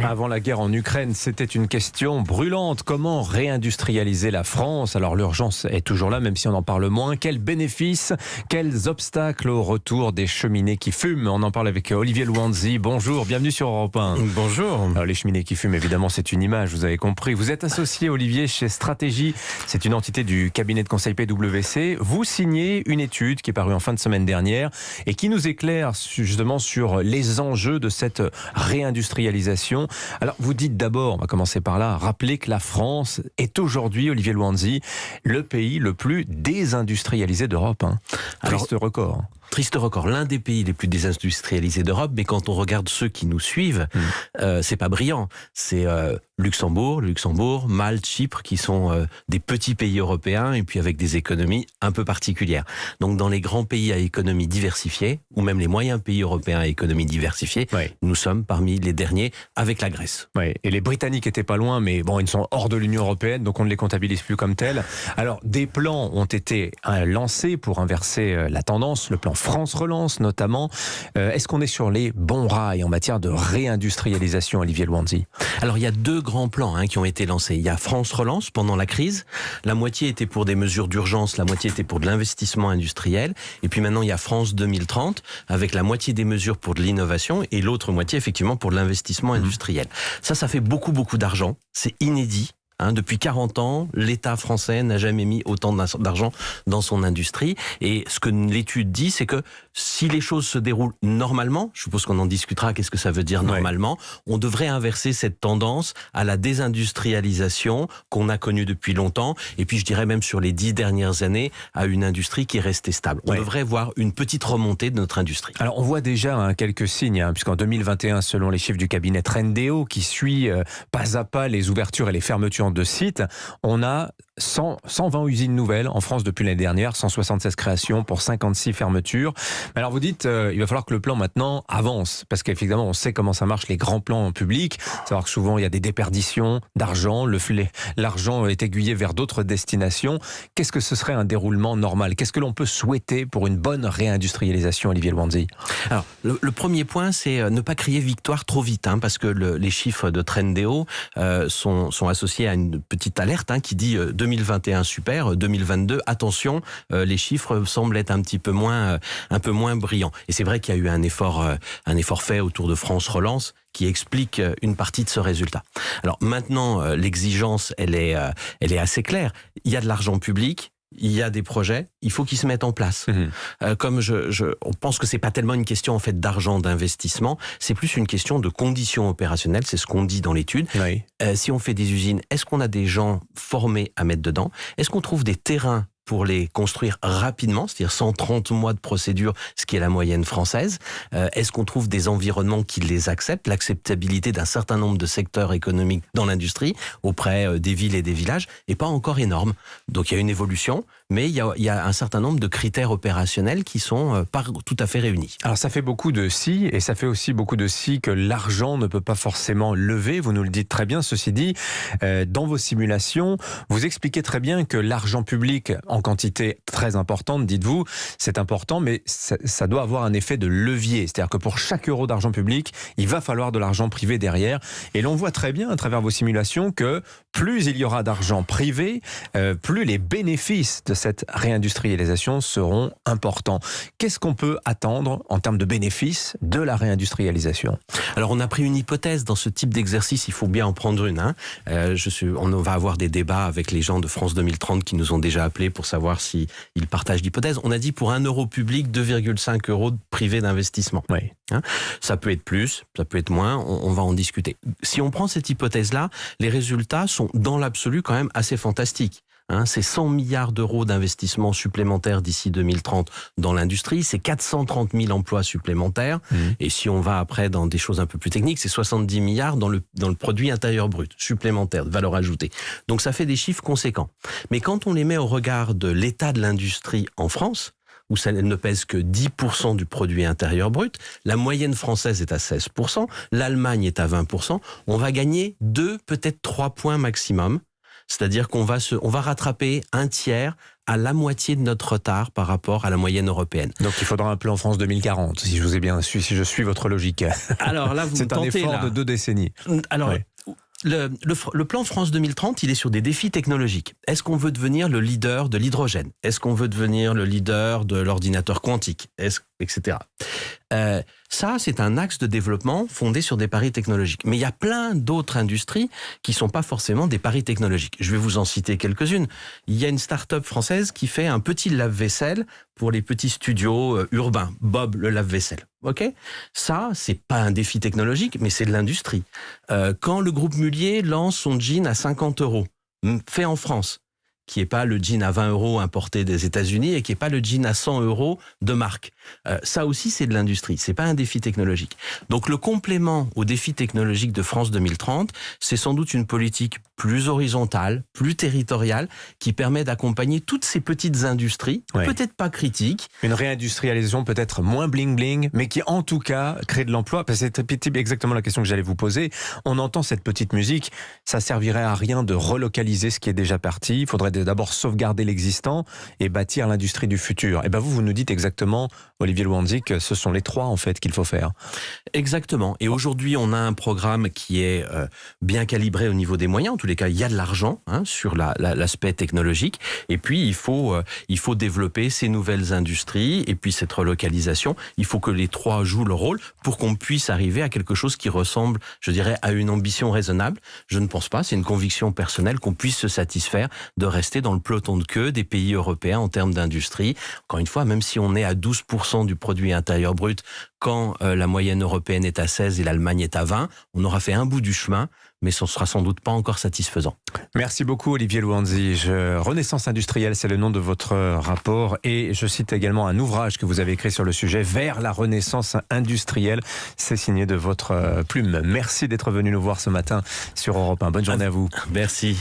Avant la guerre en Ukraine, c'était une question brûlante. Comment réindustrialiser la France? Alors l'urgence est toujours là, même si on en parle moins. Quels bénéfices, quels obstacles au retour des cheminées qui fument? On en parle avec Olivier Louanzi. Bonjour, bienvenue sur Europe 1. Bonjour. Alors les cheminées qui fument, évidemment, c'est une image, vous avez compris. Vous êtes associé, Olivier, chez Stratégie. C'est une entité du cabinet de conseil PwC. Vous signez une étude qui est parue en fin de semaine dernière et qui nous éclaire justement sur les enjeux de cette réindustrialisation. Alors, vous dites d'abord, on va commencer par là, rappelez que la France est aujourd'hui, Olivier Louanzi, le pays le plus désindustrialisé d'Europe. Triste record. Triste record, l'un des pays les plus désindustrialisés d'Europe, mais quand on regarde ceux qui nous suivent, c'est pas brillant. C'est Luxembourg, Malte, Chypre, qui sont des petits pays européens et puis avec des économies un peu particulières. Donc dans les grands pays à économie diversifiée, ou même les moyens pays européens à économie diversifiée, nous sommes parmi les derniers avec la Grèce. Oui, et les Britanniques étaient pas loin, mais bon, ils sont hors de l'Union européenne, donc on ne les comptabilise plus comme tels. Alors, des plans ont été lancés pour inverser la tendance, le plan France Relance notamment. Est-ce qu'on est sur les bons rails en matière de réindustrialisation, Olivier Louanzi? Alors il y a deux grands plans qui ont été lancés. Il y a France Relance pendant la crise. La moitié était pour des mesures d'urgence, la moitié était pour de l'investissement industriel. Et puis maintenant il y a France 2030 avec la moitié des mesures pour de l'innovation et l'autre moitié effectivement pour de l'investissement industriel. Ça fait beaucoup d'argent. C'est inédit. Depuis 40 ans, l'État français n'a jamais mis autant d'argent dans son industrie. Et ce que l'étude dit, c'est que si les choses se déroulent normalement, je suppose qu'on en discutera, qu'est-ce que ça veut dire normalement, on devrait inverser cette tendance à la désindustrialisation qu'on a connue depuis longtemps. Et puis je dirais même sur les 10 dernières années, à une industrie qui est restée stable. On devrait voir une petite remontée de notre industrie. Alors on voit déjà quelques signes, puisqu'en 2021, selon les chiffres du cabinet Trendéo, qui suit pas à pas les ouvertures et les fermetures de sites, on a 120 usines nouvelles en France depuis l'année dernière, 176 créations pour 56 fermetures. Mais alors vous dites, il va falloir que le plan maintenant avance, parce qu'effectivement on sait comment ça marche, les grands plans publics, savoir que souvent il y a des déperditions d'argent, l'argent est aiguillé vers d'autres destinations. Qu'est-ce que ce serait un déroulement normal? Qu'est-ce que l'on peut souhaiter pour une bonne réindustrialisation, Olivier Louanzi? Alors le premier point, c'est ne pas crier victoire trop vite, parce que les chiffres de Trendéo sont associés à une petite alerte qui dit 2021 super, 2022 attention, les chiffres semblent être un peu moins brillants. Et c'est vrai qu'il y a eu un effort fait autour de France Relance qui explique une partie de ce résultat. Alors maintenant, l'exigence, elle est assez claire. Il y a de l'argent public. Il y a des projets, il faut qu'ils se mettent en place. Comme on pense que c'est pas tellement une question en fait d'argent, d'investissement, c'est plus une question de conditions opérationnelles, c'est ce qu'on dit dans l'étude. Si on fait des usines, est-ce qu'on a des gens formés à mettre dedans? Est-ce qu'on trouve des terrains pour les construire rapidement, c'est-à-dire 130 mois de procédure, ce qui est la moyenne française? Est-ce qu'on trouve des environnements qui les acceptent, l'acceptabilité d'un certain nombre de secteurs économiques dans l'industrie, auprès des villes et des villages, n'est pas encore énorme. Donc il y a une évolution, mais il y a un certain nombre de critères opérationnels qui sont pas tout à fait réunis. Alors ça fait beaucoup de si, et ça fait aussi beaucoup de si que l'argent ne peut pas forcément lever, vous nous le dites très bien. Ceci dit, dans vos simulations, vous expliquez très bien que l'argent public en quantité très importante, dites-vous, c'est important, mais ça doit avoir un effet de levier. C'est-à-dire que pour chaque euro d'argent public, il va falloir de l'argent privé derrière. Et l'on voit très bien à travers vos simulations que plus il y aura d'argent privé, plus les bénéfices de cette réindustrialisation seront importants. Qu'est-ce qu'on peut attendre en termes de bénéfices de la réindustrialisation? Alors on a pris une hypothèse dans ce type d'exercice, il faut bien en prendre une. On va avoir des débats avec les gens de France 2030 qui nous ont déjà appelés pour savoir s'ils partagent l'hypothèse. On a dit pour 1 euro public, 2,5 euros de privé d'investissement. Ça peut être plus, ça peut être moins, on va en discuter. Si on prend cette hypothèse-là, les résultats sont dans l'absolu quand même assez fantastiques. C'est 100 milliards d'euros d'investissement supplémentaires d'ici 2030 dans l'industrie, c'est 430 000 emplois supplémentaires, et si on va après dans des choses un peu plus techniques, c'est 70 milliards dans le produit intérieur brut supplémentaire, de valeur ajoutée. Donc ça fait des chiffres conséquents. Mais quand on les met au regard de l'état de l'industrie en France, où ça ne pèse que 10% du produit intérieur brut, la moyenne française est à 16%, l'Allemagne est à 20%, on va gagner 2, peut-être 3 points maximum. C'est-à-dire qu'on va rattraper un tiers à la moitié de notre retard par rapport à la moyenne européenne. Donc il faudra un plan France 2040, si je vous ai bien su, si je suis votre logique. Alors là, vous c'est un effort de 2 décennies. Alors, Ouais. Le plan France 2030, il est sur des défis technologiques. Est-ce qu'on veut devenir le leader de l'hydrogène? Est-ce qu'on veut devenir le leader de l'ordinateur quantique? Etc. Ça, c'est un axe de développement fondé sur des paris technologiques. Mais il y a plein d'autres industries qui sont pas forcément des paris technologiques. Je vais vous en citer quelques-unes. Il y a une start-up française qui fait un petit lave-vaisselle pour les petits studios urbains. Bob, le lave-vaisselle. Ok? Ça, c'est pas un défi technologique, mais c'est de l'industrie. Quand le groupe Mullier lance son jean à 50 €, fait en France, qui n'est pas le jean à 20 € importé des États-Unis et qui n'est pas le jean à 100 € de marque. Ça aussi, c'est de l'industrie. C'est pas un défi technologique. Donc, le complément au défi technologique de France 2030, c'est sans doute une politique plus horizontale, plus territoriale, qui permet d'accompagner toutes ces petites industries, Ouais. peut-être pas critiques. Une réindustrialisation peut-être moins bling-bling, mais qui en tout cas crée de l'emploi. Parce que c'est exactement la question que j'allais vous poser. On entend cette petite musique, ça servirait à rien de relocaliser ce qui est déjà parti. Il faudrait d'abord sauvegarder l'existant et bâtir l'industrie du futur. Et ben vous nous dites exactement, Olivier Louandy, que ce sont les 3 en fait qu'il faut faire. Exactement. Et aujourd'hui, on a un programme qui est bien calibré au niveau des moyens. En tous les cas, il y a de l'argent sur l'aspect technologique. Et puis, il faut développer ces nouvelles industries et puis cette relocalisation. Il faut que les 3 jouent le rôle pour qu'on puisse arriver à quelque chose qui ressemble, je dirais, à une ambition raisonnable. Je ne pense pas, c'est une conviction personnelle qu'on puisse se satisfaire de rester dans le peloton de queue des pays européens en termes d'industrie. Encore une fois, même si on est à 12% du produit intérieur brut, quand la moyenne européenne est à 16 et l'Allemagne est à 20, on aura fait un bout du chemin, mais ce ne sera sans doute pas encore satisfaisant. Merci beaucoup Olivier Louandy. Renaissance industrielle, c'est le nom de votre rapport et je cite également un ouvrage que vous avez écrit sur le sujet, Vers la Renaissance industrielle. C'est signé de votre plume. Merci d'être venu nous voir ce matin sur Europe 1. Bonne journée à vous. Merci.